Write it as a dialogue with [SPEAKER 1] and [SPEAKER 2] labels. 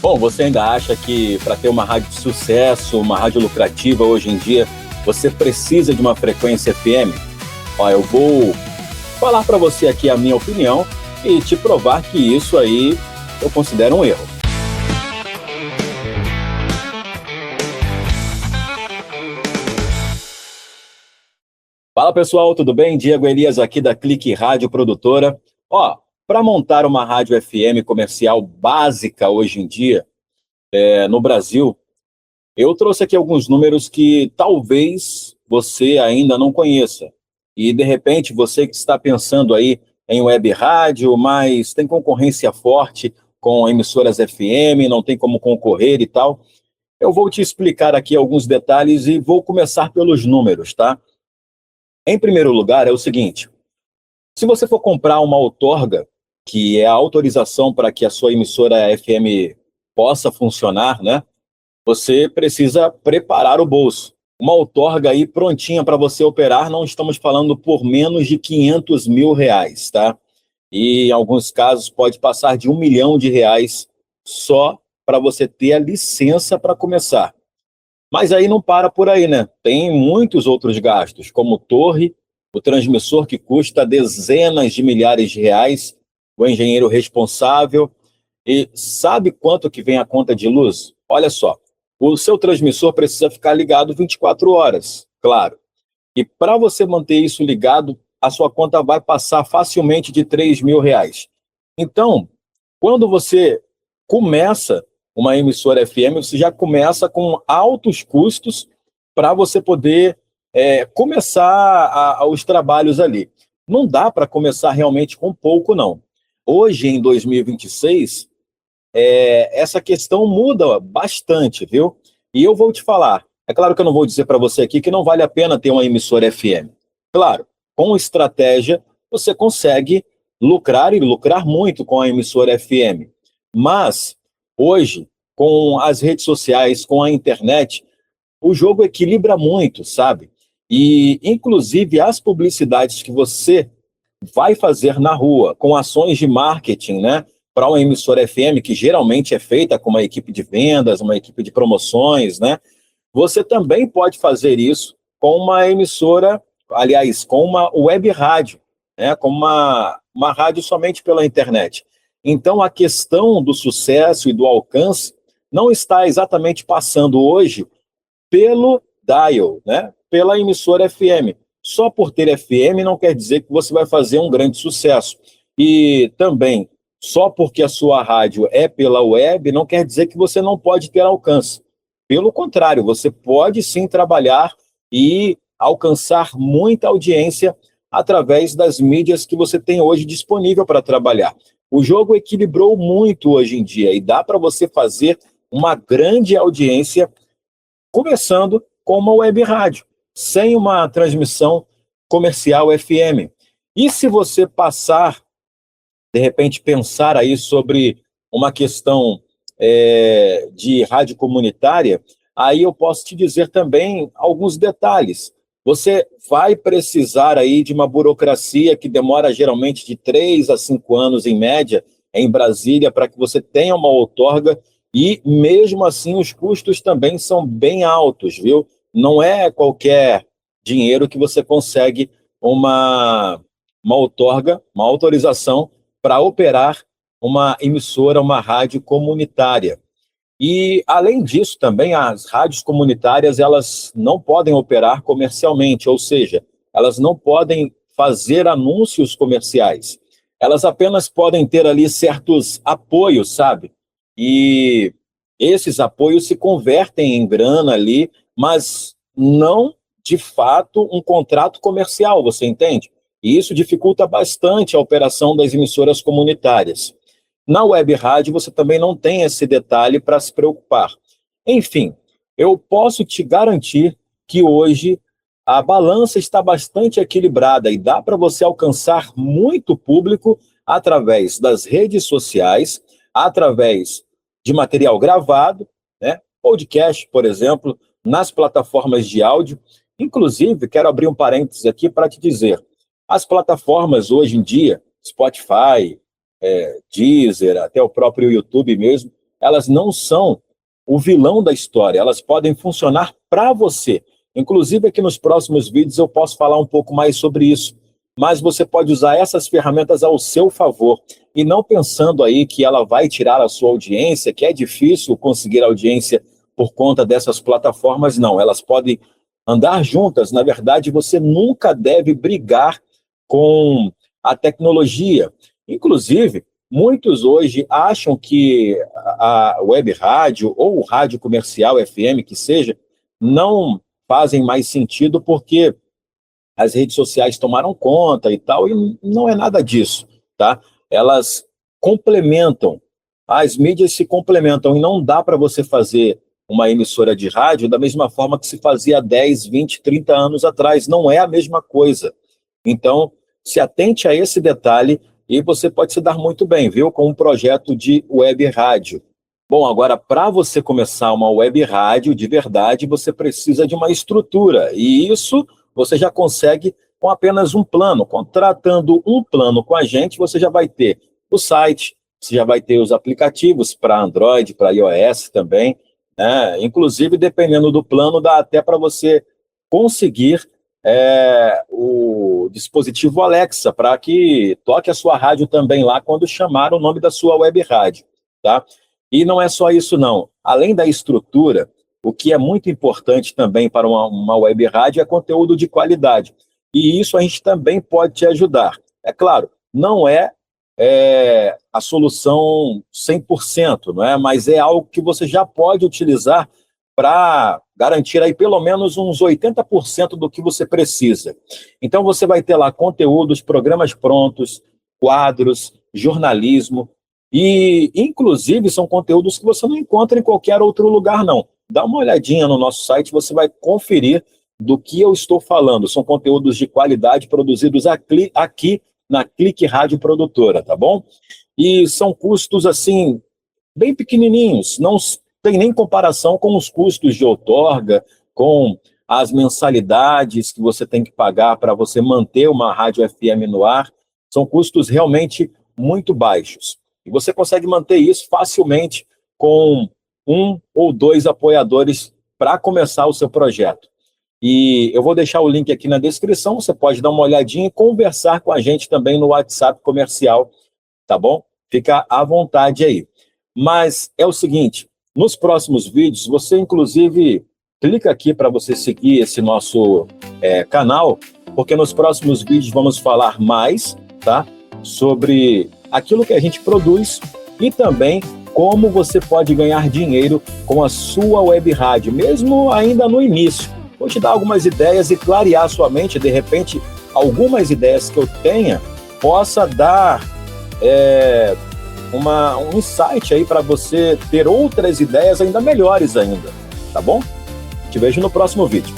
[SPEAKER 1] Bom, você ainda acha que para ter uma rádio de sucesso, uma rádio lucrativa hoje em dia, você precisa de uma frequência FM? Ó, eu vou falar para você aqui a minha opinião e te provar que isso aí eu considero um erro. Fala pessoal, tudo bem? Diego Elias aqui da Clique Rádio Produtora. Ó, para montar uma rádio FM comercial básica hoje em dia, no Brasil, eu trouxe aqui alguns números que talvez você ainda não conheça. E, de repente, você que está pensando aí em web rádio, mas tem concorrência forte com emissoras FM, não tem como concorrer e tal. Eu vou te explicar aqui alguns detalhes e vou começar pelos números, tá? Em primeiro lugar, é o seguinte: se você for comprar uma outorga, que é a autorização para que a sua emissora FM possa funcionar, né? Você precisa preparar o bolso. Uma outorga aí prontinha para você operar, não estamos falando por menos de R$ 500 mil, tá? E em alguns casos pode passar de R$ 1 milhão só para você ter a licença para começar. Mas aí não para por aí, né? Tem muitos outros gastos, como torre, o transmissor que custa dezenas de milhares de reais, o engenheiro responsável. E sabe quanto que vem a conta de luz? Olha só, o seu transmissor precisa ficar ligado 24 horas, claro. E para você manter isso ligado, a sua conta vai passar facilmente de R$ 3 mil. Então, quando você começa uma emissora FM, você já começa com altos custos para você poder começar os trabalhos ali. Não dá para começar realmente com pouco, não. Hoje, em 2026, essa questão muda bastante, viu? E eu vou te falar, é claro que eu não vou dizer para você aqui que não vale a pena ter uma emissora FM. Claro, com estratégia, você consegue lucrar e lucrar muito com a emissora FM. Mas, hoje, com as redes sociais, com a internet, o jogo equilibra muito, sabe? E, inclusive, as publicidades que você vai fazer na rua, com ações de marketing, né? Para uma emissora FM, que geralmente é feita com uma equipe de vendas, uma equipe de promoções, né? Você também pode fazer isso com uma emissora, aliás, com uma web rádio, né? Com uma rádio somente pela internet. Então, a questão do sucesso e do alcance não está exatamente passando hoje pelo dial, né? Pela emissora FM. Só por ter FM não quer dizer que você vai fazer um grande sucesso. E também, só porque a sua rádio é pela web, não quer dizer que você não pode ter alcance. Pelo contrário, você pode sim trabalhar e alcançar muita audiência através das mídias que você tem hoje disponível para trabalhar. O jogo equilibrou muito hoje em dia e dá para você fazer uma grande audiência começando com uma web rádio, sem uma transmissão comercial FM. E se você passar, de repente, pensar aí sobre uma questão de rádio comunitária, aí eu posso te dizer também alguns detalhes. Você vai precisar aí de uma burocracia que demora geralmente de 3 a 5 anos, em média, em Brasília, para que você tenha uma outorga, e mesmo assim os custos também são bem altos, viu? Não é qualquer dinheiro que você consegue uma outorga, uma autorização para operar uma emissora, uma rádio comunitária. E, além disso, também as rádios comunitárias, elas não podem operar comercialmente, ou seja, elas não podem fazer anúncios comerciais. Elas apenas podem ter ali certos apoios, sabe? E esses apoios se convertem em grana ali, mas não, de fato, um contrato comercial, você entende? E isso dificulta bastante a operação das emissoras comunitárias. Na web rádio, você também não tem esse detalhe para se preocupar. Enfim, eu posso te garantir que hoje a balança está bastante equilibrada e dá para você alcançar muito público através das redes sociais, através de material gravado, né? Podcast, por exemplo, nas plataformas de áudio. Inclusive, quero abrir um parênteses aqui para te dizer, as plataformas hoje em dia, Spotify, Deezer, até o próprio YouTube mesmo, elas não são o vilão da história, elas podem funcionar para você. Inclusive, aqui nos próximos vídeos eu posso falar um pouco mais sobre isso, mas você pode usar essas ferramentas ao seu favor, e não pensando aí que ela vai tirar a sua audiência, que é difícil conseguir audiência por conta dessas plataformas, não, elas podem andar juntas. Na verdade, você nunca deve brigar com a tecnologia. Inclusive, muitos hoje acham que a web rádio ou o rádio comercial FM, que seja, não fazem mais sentido porque as redes sociais tomaram conta e tal, e não é nada disso, tá? Elas complementam, as mídias se complementam, e não dá para você fazer uma emissora de rádio da mesma forma que se fazia há 10, 20, 30 anos atrás, não é a mesma coisa. Então, se atente a esse detalhe e você pode se dar muito bem, viu, com um projeto de web rádio. Bom, agora, para você começar uma web rádio de verdade, você precisa de uma estrutura, e isso você já consegue com apenas um plano. Contratando um plano com a gente, você já vai ter o site, você já vai ter os aplicativos para Android, para iOS também, né? Inclusive, dependendo do plano, dá até para você conseguir o dispositivo Alexa, para que toque a sua rádio também lá quando chamar o nome da sua web rádio, tá? E não é só isso, não. Além da estrutura, o que é muito importante também para uma web rádio é conteúdo de qualidade. E isso a gente também pode te ajudar. É claro, não é a solução 100%, não é? Mas é algo que você já pode utilizar para garantir aí pelo menos uns 80% do que você precisa. Então você vai ter lá conteúdos, programas prontos, quadros, jornalismo, e inclusive são conteúdos que você não encontra em qualquer outro lugar, não. Dá uma olhadinha no nosso site, você vai conferir do que eu estou falando. São conteúdos de qualidade produzidos aqui na Clique Rádio Produtora, tá bom? E são custos, assim, bem pequenininhos, não tem nem comparação com os custos de outorga, com as mensalidades que você tem que pagar para você manter uma rádio FM no ar. São custos realmente muito baixos. E você consegue manter isso facilmente com 1 ou 2 apoiadores para começar o seu projeto. E eu vou deixar o link aqui na descrição, você pode dar uma olhadinha e conversar com a gente também no WhatsApp comercial, tá bom? Fica à vontade aí. Mas é o seguinte, nos próximos vídeos, você inclusive clica aqui para você seguir esse nosso canal, porque nos próximos vídeos vamos falar mais, tá? Sobre aquilo que a gente produz e também como você pode ganhar dinheiro com a sua web rádio, mesmo ainda no início. Vou te dar algumas ideias e clarear sua mente, de repente, algumas ideias que eu tenha, possa dar um insight aí para você ter outras ideias ainda melhores ainda, tá bom? Te vejo no próximo vídeo.